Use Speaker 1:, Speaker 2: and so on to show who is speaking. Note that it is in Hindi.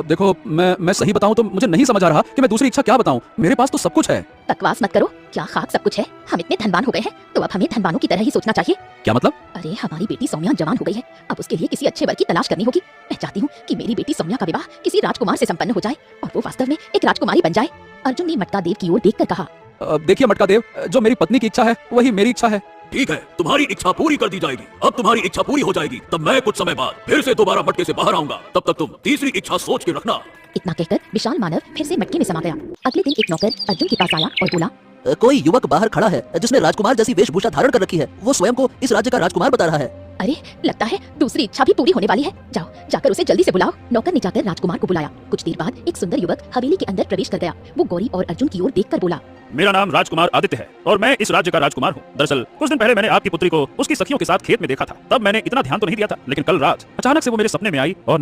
Speaker 1: देखो मैं सही बताऊं तो मुझे नहीं समझ आ रहा कि मैं दूसरी इच्छा क्या बताऊं। मेरे पास तो सब कुछ है।
Speaker 2: बकवास मत करो। क्या खाक सब कुछ है? हम इतने धनवान हो गए हैं तो अब हमें धनवानों की तरह ही सोचना चाहिए।
Speaker 1: क्या मतलब?
Speaker 2: अरे हमारी बेटी सौम्या जवान हो गई है, अब उसके लिए किसी अच्छे वर की तलाश करनी होगी। मैं चाहती हूँ कि मेरी बेटी सौम्या का विवाह किसी राजकुमार से संपन्न हो जाए और वो वास्तव में एक राजकुमारी बन जाए। अर्जुन ने मटका देव की ओर देखकर कहा,
Speaker 1: देखिए मटका देव, जो मेरी पत्नी की इच्छा है वही मेरी इच्छा है।
Speaker 3: ठीक है, तुम्हारी इच्छा पूरी कर दी जाएगी। अब तुम्हारी इच्छा पूरी हो जाएगी तब मैं कुछ समय बाद फिर से दोबारा मटके से बाहर आऊंगा। तब तक तुम तीसरी इच्छा सोच के रखना।
Speaker 2: इतना कहकर विशाल मानव फिर से मटके में समा गया। अगले दिन एक नौकर अर्जुन के पास आया और बोला,
Speaker 4: कोई युवक बाहर खड़ा है जिसने राजकुमार जैसी वेशभूषा धारण कर रखी है। वो स्वयं को इस राज्य का राजकुमार बता रहा है।
Speaker 2: अरे लगता है दूसरी इच्छा भी पूरी होने वाली है। जाओ जाकर उसे जल्दी से बुलाओ। नौकर ने जाकर राजकुमार को बुलाया। कुछ देर बाद एक सुंदर युवक हवेली के अंदर प्रवेश कर गया। वो गौरी और अर्जुन की ओर देखकर बोला,
Speaker 5: मेरा नाम राजकुमार आदित्य है और मैं इस राज्य का राजकुमार हूँ। दरअसल कुछ दिन पहले मैंने आपकी पुत्री को उसकी सखियों के साथ खेत में देखा था। तब मैंने इतना ध्यान तो नहीं दिया था, लेकिन कल रात अचानक से वो मेरे सपने में आई और